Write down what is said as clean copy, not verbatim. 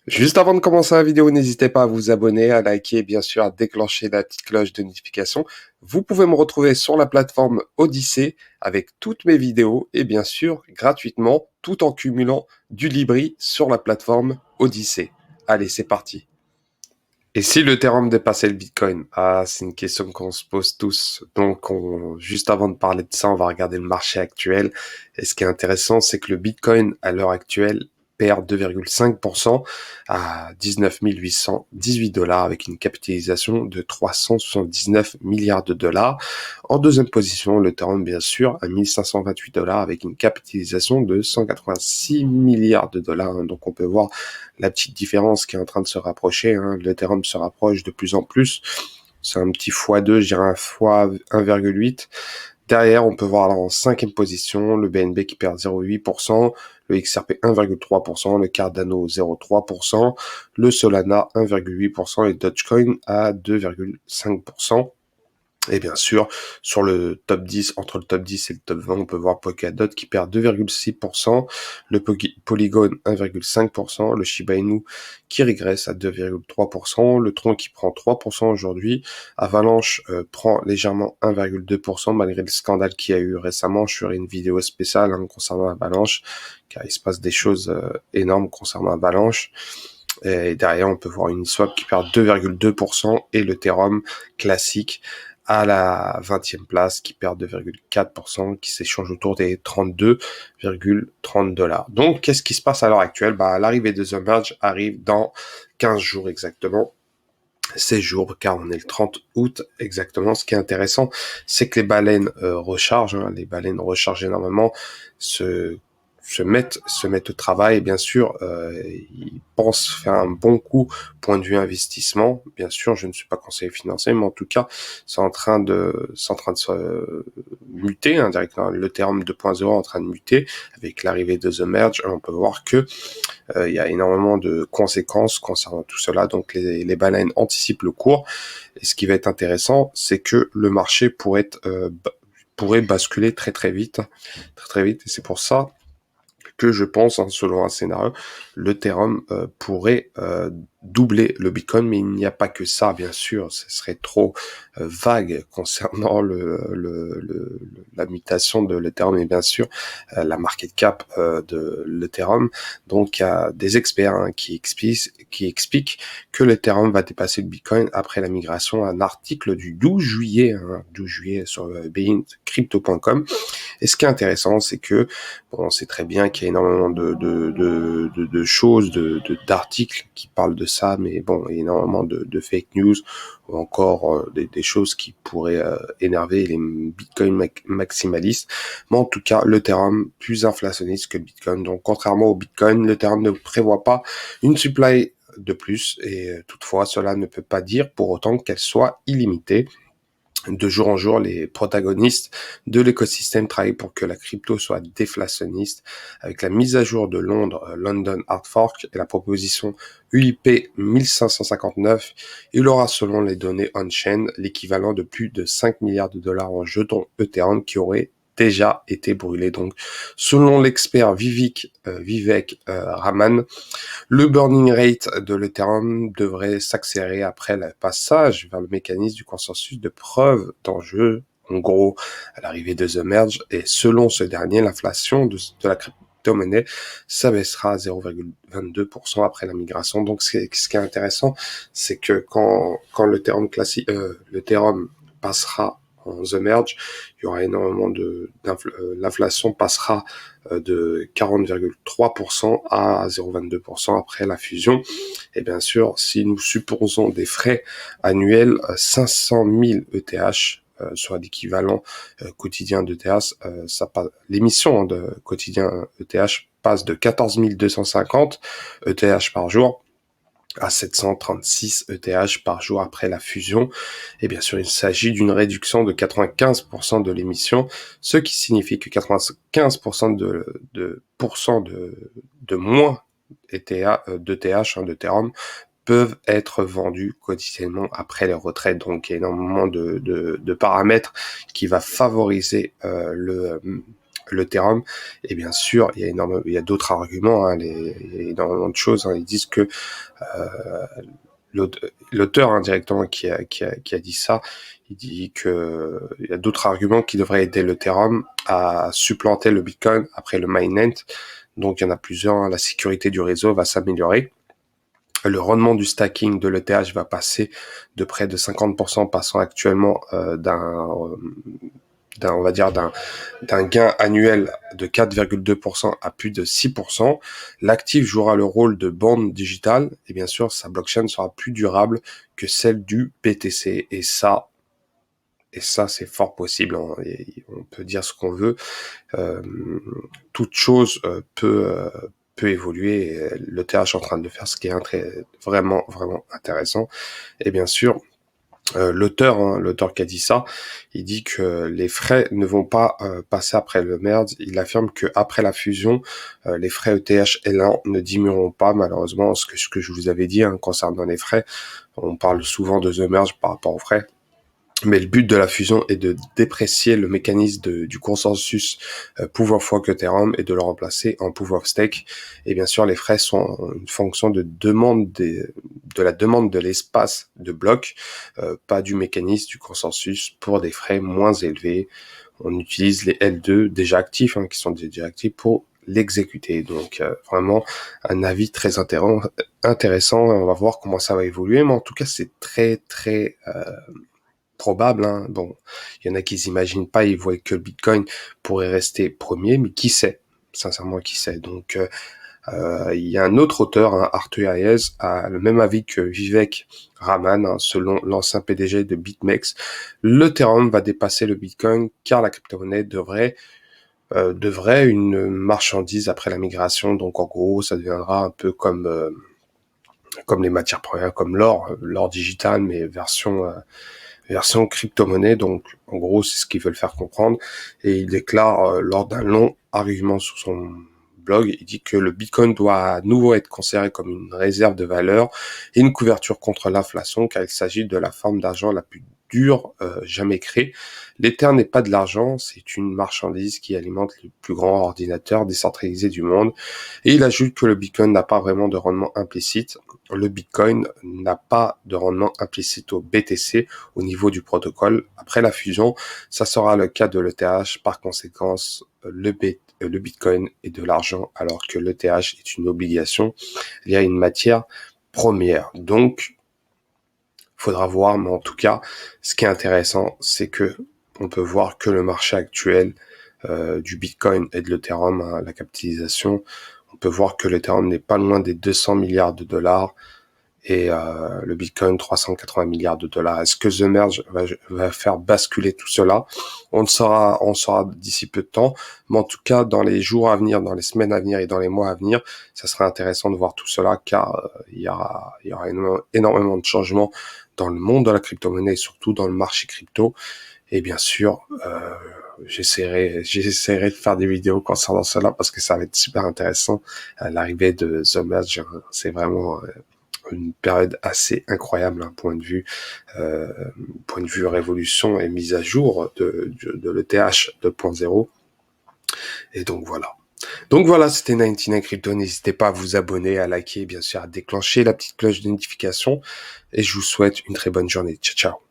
Juste avant de commencer la vidéo, n'hésitez pas à vous abonner, à liker et bien sûr à déclencher la petite cloche de notification. Vous pouvez me retrouver sur la plateforme Odyssée avec toutes mes vidéos et bien sûr gratuitement tout en cumulant du Libri sur la plateforme Odyssée. Allez, c'est parti. Et si l'Ethereum dépassait le Bitcoin? Ah, c'est une question qu'on se pose tous. Donc, juste avant de parler de ça, on va regarder le marché actuel. Et ce qui est intéressant, c'est que le Bitcoin, à l'heure actuelle, perd 2,5% à 19 818 dollars avec une capitalisation de 379 milliards de dollars. En deuxième position, l'Ethereum, bien sûr, à 1528 dollars avec une capitalisation de 186 milliards de dollars. Donc, on peut voir la petite différence qui est en train de se rapprocher. L'Ethereum se rapproche de plus en plus. C'est un petit x2, je dirais un x 1,8. Derrière, on peut voir là en cinquième position le BNB qui perd 0,8%, le XRP 1,3%, le Cardano 0,3%, le Solana 1,8% et Dogecoin à 2,5%. Et bien sûr, sur le top 10, entre le top 10 et le top 20, on peut voir Polkadot qui perd 2,6%, le Polygon 1,5%, le Shiba Inu qui régresse à 2,3%, le Tron qui prend 3% aujourd'hui, Avalanche prend légèrement 1,2% malgré le scandale qu'il y a eu récemment. Je ferai une vidéo spéciale concernant Avalanche, car il se passe des choses énormes concernant Avalanche. Et derrière, on peut voir Uniswap qui perd 2,2% et le Ethereum classique à la 20e place qui perd 2,4%, qui s'échange autour des 32,30 dollars. Donc, qu'est-ce qui se passe à l'heure actuelle? L'arrivée de The Merge arrive dans 15 jours exactement. 16 jours, car on est le 30 août exactement. Ce qui est intéressant, c'est que les baleines rechargent. Les baleines rechargent énormément, se mettent au travail. Et bien sûr, ils pensent faire un bon coup point de vue investissement. Bien sûr, je ne suis pas conseiller financier, mais en tout cas, c'est en train de se muter. Directement, l'Ethereum 2.0 est en train de muter avec l'arrivée de The Merge. On peut voir que il y a énormément de conséquences concernant tout cela. Donc les baleines anticipent le cours. Et ce qui va être intéressant, c'est que le marché pourrait basculer très vite. Très vite. Et c'est pour ça que je pense, selon un scénario, l'Ethereum pourrait doubler le Bitcoin, mais il n'y a pas que ça, bien sûr, ce serait trop vague concernant la mutation de l'Ethereum et bien sûr la market cap de l'Ethereum. Donc il y a des experts qui expliquent que l'Ethereum va dépasser le Bitcoin après la migration. Un article du 12 juillet, 12 juillet sur beinCrypto.com. Et ce qui est intéressant, c'est que on sait très bien qu'il y a énormément de choses, d'articles qui parlent de ça, mais bon, il y a énormément de fake news ou encore des choses qui pourraient énerver les Bitcoin maximalistes. Mais en tout cas, l'Ethereum plus inflationniste que le Bitcoin. Donc, contrairement au Bitcoin, l'Ethereum ne prévoit pas une supply de plus et toutefois, cela ne peut pas dire pour autant qu'elle soit illimitée. De jour en jour, les protagonistes de l'écosystème travaillent pour que la crypto soit déflationniste. Avec la mise à jour de Londres, London Hard Fork et la proposition UIP 1559, il aura selon les données on-chain l'équivalent de plus de 5 milliards de dollars en jetons Ethereum qui auraient déjà été brûlés. Donc, selon l'expert Vivek Raman, le burning rate de l'Ethereum devrait s'accélérer après le passage vers le mécanisme du consensus de preuve d'enjeu, en gros, à l'arrivée de The Merge. Et selon ce dernier, l'inflation de la crypto-monnaie s'abaissera à 0,22% après la migration. Donc, ce qui est intéressant, c'est que quand l'Ethereum classique, l'Ethereum passera en The Merge, il y aura énormément l'inflation passera de 40,3% à 0,22% après la fusion. Et bien sûr, si nous supposons des frais annuels 500 000 ETH, soit l'équivalent quotidien d'ETH, l'émission de quotidien ETH passe de 14 250 ETH par jour à 736 ETH par jour après la fusion. Et bien sûr, il s'agit d'une réduction de 95% de l'émission, ce qui signifie que 95% de moins d'ETH, d'Ethereum, peuvent être vendus quotidiennement après les retraites. Donc, il y a énormément de paramètres qui va favoriser l'Ethereum. Et bien sûr, il y a d'autres arguments, hein, il y a énormément de choses. Hein. Ils disent que l'auteur directement qui a dit ça, il dit que il y a d'autres arguments qui devraient aider l'Ethereum à supplanter le Bitcoin après le mainnet. Donc il y en a plusieurs. Hein. La sécurité du réseau va s'améliorer. Le rendement du stacking de l'ETH va passer de près de 50%, passant actuellement d'un gain annuel de 4,2% à plus de 6%. L'actif jouera le rôle de bande digitale et bien sûr, sa blockchain sera plus durable que celle du BTC. Et ça, c'est fort possible. Hein. Et on peut dire ce qu'on veut. Toute chose peut évoluer. Et le TH est en train de faire ce qui est vraiment intéressant. Et bien sûr, l'auteur qui a dit ça, il dit que les frais ne vont pas passer après le merge. Il affirme que après la fusion, les frais ETH L1 ne diminueront pas malheureusement. Ce que je vous avais dit concernant les frais, on parle souvent de the merge par rapport aux frais. Mais le but de la fusion est de déprécier le mécanisme du consensus Proof of Work Ethereum et de le remplacer en Proof of Stake. Et bien sûr, les frais sont une fonction de la demande de l'espace de bloc, pas du mécanisme du consensus. Pour des frais moins élevés, on utilise les L2 déjà actifs, qui sont déjà actifs pour l'exécuter. Donc vraiment un avis très intéressant. On va voir comment ça va évoluer, mais en tout cas c'est très probable. Hein. Bon, il y en a qui s'imaginent pas, ils voient que le Bitcoin pourrait rester premier, mais qui sait? Sincèrement, qui sait? Donc, il y a un autre auteur, Arthur Hayes, a le même avis que Vivek Raman, selon l'ancien PDG de BitMEX. L'Ethereum va dépasser le Bitcoin car la crypto-monnaie devrait une marchandise après la migration. Donc, en gros, ça deviendra un peu comme les matières premières, comme l'or digital, mais version crypto-monnaie. Donc, en gros, c'est ce qu'ils veulent faire comprendre. Et il déclare, lors d'un long argument sur son blog, il dit que le Bitcoin doit à nouveau être considéré comme une réserve de valeur et une couverture contre l'inflation, car il s'agit de la forme d'argent la plus dure jamais créée. L'Ether n'est pas de l'argent, c'est une marchandise qui alimente les plus grands ordinateurs décentralisés du monde. Et il ajoute que le Bitcoin n'a pas vraiment de rendement implicite. Le Bitcoin n'a pas de rendement implicite au BTC au niveau du protocole. Après la fusion, ça sera le cas de l'ETH. Par conséquent, le Bitcoin est de l'argent alors que l'ETH est une obligation liée à une matière première. Donc, faudra voir, mais en tout cas, ce qui est intéressant, c'est que on peut voir que le marché actuel du Bitcoin et de l'Ethereum, la capitalisation, on peut voir que l'Ethereum n'est pas loin des 200 milliards de dollars et le Bitcoin 380 milliards de dollars. Est-ce que The Merge va faire basculer tout cela? On saura d'ici peu de temps, mais en tout cas, dans les jours à venir, dans les semaines à venir et dans les mois à venir, ça serait intéressant de voir tout cela, car il y aura énormément de changements dans le monde de la crypto-monnaie et surtout dans le marché crypto. Et bien sûr, j'essaierai de faire des vidéos concernant cela parce que ça va être super intéressant. L'arrivée de The Merge, c'est vraiment une période assez incroyable, point de vue révolution et mise à jour de l'ETH 2.0. Et donc voilà, c'était 99 Crypto. N'hésitez pas à vous abonner, à liker, bien sûr, à déclencher la petite cloche de notification. Et je vous souhaite une très bonne journée. Ciao, ciao.